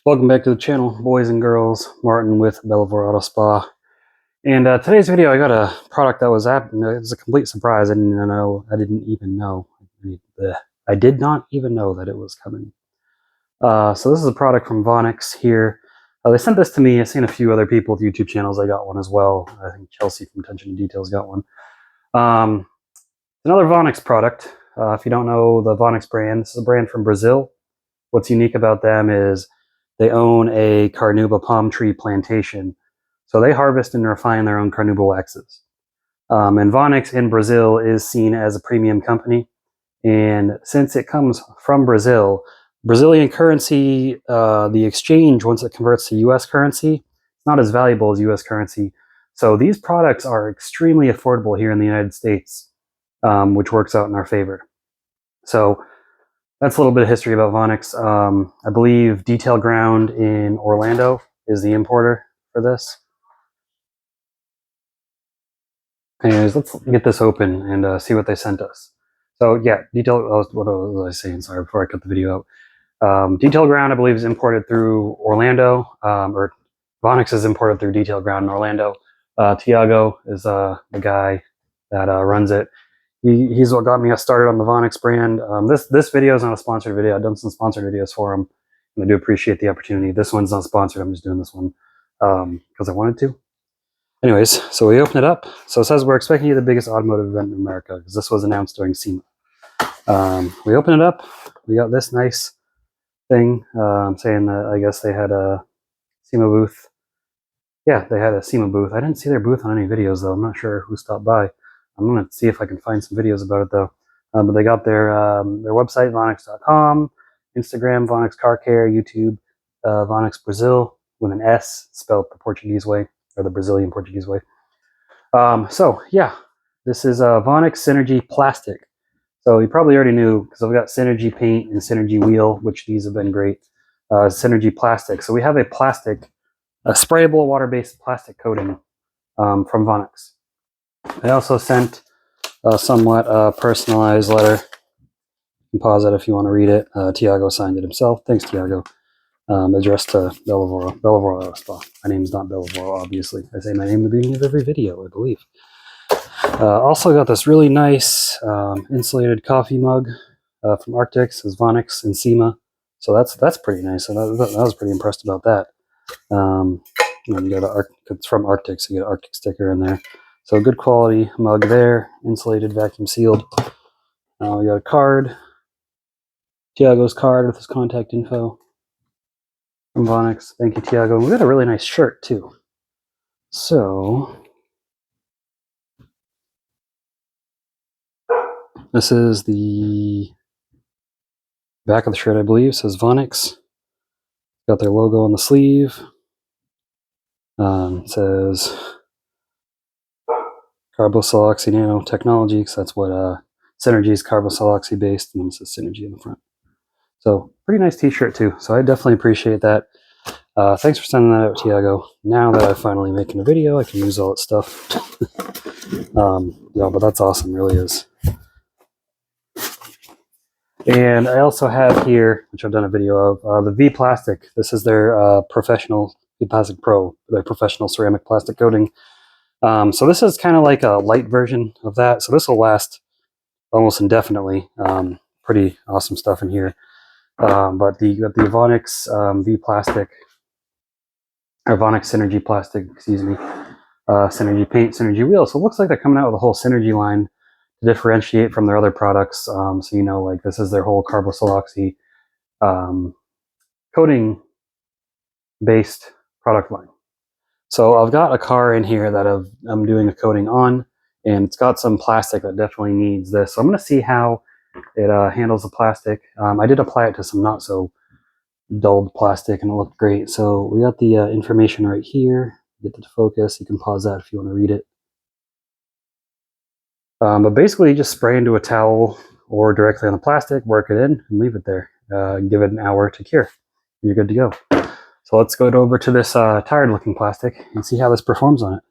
Welcome back to the channel, boys and girls. Martin with Belvoir Auto Spa. And today's video, I got a product that was it's a complete surprise. I did not even know that it was coming. So this is a product from Vonixx here. They sent this to me. I've seen a few other people with YouTube channels. I got one as well. I think Chelsea from Attention to Details got one. Another Vonixx product. If you don't know the Vonixx brand, this is a brand from Brazil. What's unique about them is they own a carnauba palm tree plantation. So they harvest and refine their own carnauba waxes. And Vonixx in Brazil is seen as a premium company. And since it comes from Brazil, Brazilian currency, the exchange, once it converts to US currency, it's not as valuable as US currency. So these products are extremely affordable here in the United States, which works out in our favor. So that's a little bit of history about Vonixx. I believe Detailground in Orlando is the importer for this. Anyways, let's get this open and see what they sent us. So yeah, what was I saying? Sorry, before I cut the video out. Detailground, I believe, is imported through Orlando, or Vonixx is imported through Detailground in Orlando. Tiago is the guy that runs it. He's what got me started on the Vonixx brand. This video is not a sponsored video. I've done some sponsored videos for him, and I do appreciate the opportunity. This one's not sponsored. I'm just doing this one because I wanted to. Anyways, so we open it up. So it says we're expecting the biggest automotive event in America because this was announced during SEMA. We open it up. We got this nice thing saying that I guess they had a SEMA booth. Yeah, they had a SEMA booth. I didn't see their booth on any videos though. I'm not sure who stopped by. I'm going to see if I can find some videos about it though. But they got their website, Vonixx.com, Instagram, Vonixx Car Care, YouTube, Vonixx Brazil with an S spelled the Portuguese way, or the Brazilian Portuguese way. So yeah, this is Vonixx Sinergy Plastic. So you probably already knew because I've got Sinergy Paint and Sinergy Wheel, which these have been great. Sinergy Plastic. So we have a sprayable water-based plastic coating from Vonixx. They also sent a somewhat personalized letter. You can pause it if you want to read it. Tiago signed it himself. Thanks, Tiago. Addressed to Belvoir Auto Spa. My name is not Belvoir, obviously. I say my name at the beginning of every video, I believe. Also got this really nice insulated coffee mug from Arctic. It says Vonixx and SEMA. So that's pretty nice. And I was pretty impressed about that. And you got it's from Arctic, so you get an Arctic sticker in there. So good quality mug there, insulated, vacuum sealed. We got a card, Tiago's card with his contact info from Vonixx. Thank you, Tiago. We got a really nice shirt too. So this is the back of the shirt, I believe. It says Vonixx. Got their logo on the sleeve. It says carboxyloxy nanotechnology, because that's what Sinergy is, carboxyloxy based, and then it says Sinergy in the front. So pretty nice t-shirt too. So I definitely appreciate that. Thanks for sending that out, Tiago. Now that I'm finally making a video, I can use all that stuff. Yeah, but that's awesome, really is. And I also have here, which I've done a video of, the V-Plastic. This is their professional V-Plastic Pro, their professional ceramic plastic coating. So this is kind of like a light version of that. So this will last almost indefinitely. Pretty awesome stuff in here. But the Vonixx V-Plastic, or Vonixx Sinergy Plastic, excuse me, Sinergy Paint, Sinergy Wheel. So it looks like they're coming out with a whole Sinergy line to differentiate from their other products. So you know, like this is their whole carboxyloxy coating based product line. So I've got a car in here that I'm doing a coating on, and it's got some plastic that definitely needs this. So I'm going to see how it handles the plastic. I did apply it to some not so dulled plastic and it looked great. So we got the information right here. Get it to focus. You can pause that if you want to read it. But basically you just spray into a towel or directly on the plastic, work it in and leave it there. Give it an hour to cure. You're good to go. So let's go over to this tired looking plastic and see how this performs on it.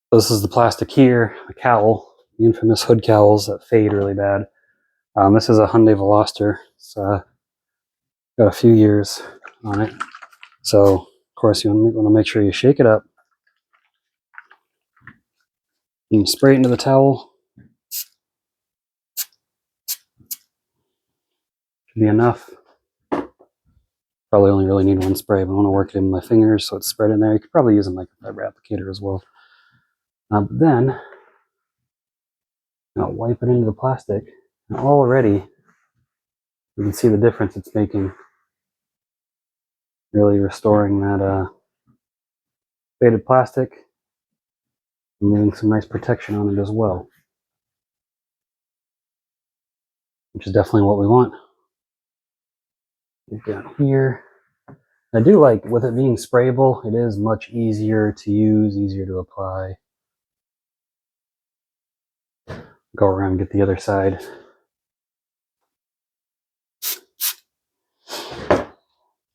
So this is the plastic here, the cowl, the infamous hood cowls that fade really bad. This is a Hyundai Veloster. It's got a few years on it. So, of course, you want to make sure you shake it up. You spray it into the towel. Should be enough. Probably only really need one spray, but I want to work it in my fingers so it's spread in there. You could probably use a microfiber applicator as well. But then I'll wipe it into the plastic, and already you can see the difference it's making. Really restoring that faded plastic and leaving some nice protection on it as well, which is definitely what we want. We've got here. I do like, with it being sprayable, it is much easier to use, easier to apply. Go around and get the other side.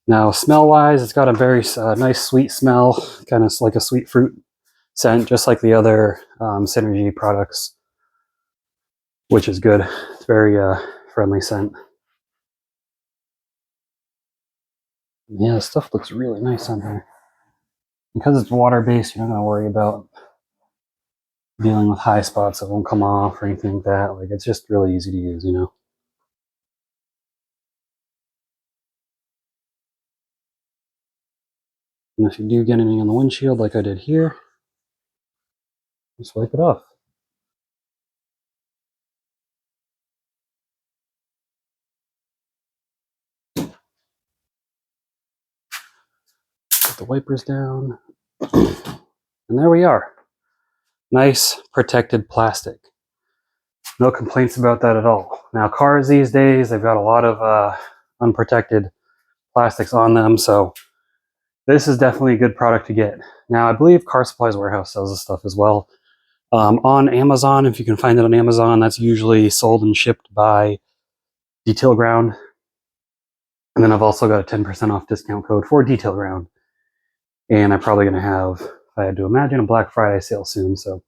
Now, smell-wise, it's got a very nice sweet smell, kind of like a sweet fruit scent, just like the other Sinergy products, which is good. It's very friendly scent. Yeah, the stuff looks really nice on here. Because it's water-based, you're not going to worry about dealing with high spots that won't come off or anything like that. Like, it's just really easy to use, you know. And if you do get anything on the windshield, like I did here, just wipe it off. Put the wipers down. And there we are. Nice protected plastic. No complaints about that at all. Now, cars these days, they've got a lot of unprotected plastics on them, so this is definitely a good product to get. Now, I believe Car Supplies Warehouse sells this stuff as well. On Amazon, if you can find it on Amazon, that's usually sold and shipped by Detailground. And then I've also got a 10% off discount code for Detailground. And I'm probably going to have, if I had to imagine, a Black Friday sale soon. So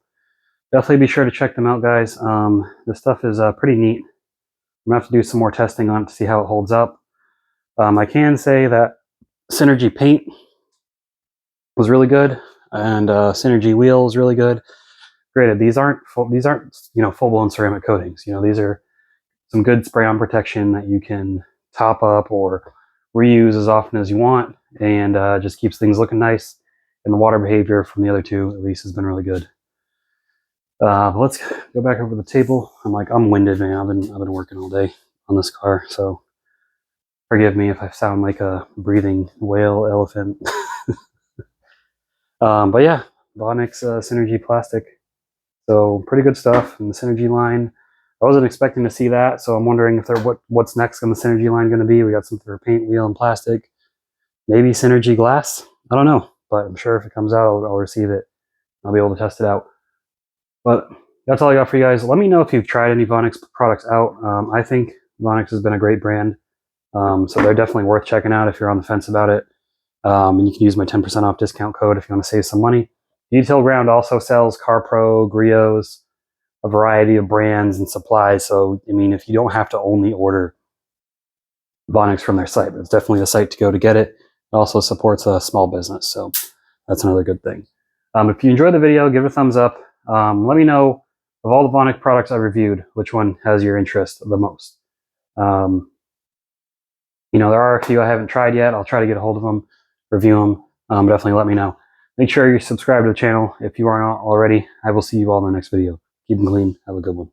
definitely be sure to check them out, guys. This stuff is pretty neat. I'm going to have to do some more testing on it to see how it holds up. I can say that Sinergy paint was really good, and Sinergy wheel is really good. Granted, these aren't full-blown ceramic coatings. You know, these are some good spray-on protection that you can top up or reuse as often as you want, and just keeps things looking nice. And the water behavior from the other two, at least, has been really good. Let's go back over the table. I'm winded, man. I've been working all day on this car, so forgive me if I sound like a breathing whale elephant. But yeah, Vonixx Sinergy Plastic. So pretty good stuff in the Sinergy line. I wasn't expecting to see that, so I'm wondering if what's next on the Sinergy line going to be. We got something for paint, wheel, and plastic. Maybe Sinergy glass. I don't know, but I'm sure if it comes out, I'll receive it. I'll be able to test it out. But that's all I got for you guys. Let me know if you've tried any Vonixx products out. I think Vonixx has been a great brand, so they're definitely worth checking out if you're on the fence about it. And you can use my 10% off discount code if you want to save some money. Detailground also sells CarPro, Griots, a variety of brands and supplies. So, I mean, if you don't have to only order Vonixx from their site, but it's definitely a site to go to get it. It also supports a small business, so that's another good thing. If you enjoyed the video, give it a thumbs up. Let me know, of all the Vonixx products I reviewed, which one has your interest the most. You know, there are a few I haven't tried yet. I'll try to get a hold of them, review them. Definitely let me know. Make sure you subscribe to the channel if you are not already. I will see you all in the next video. Keep them clean. Have a good one.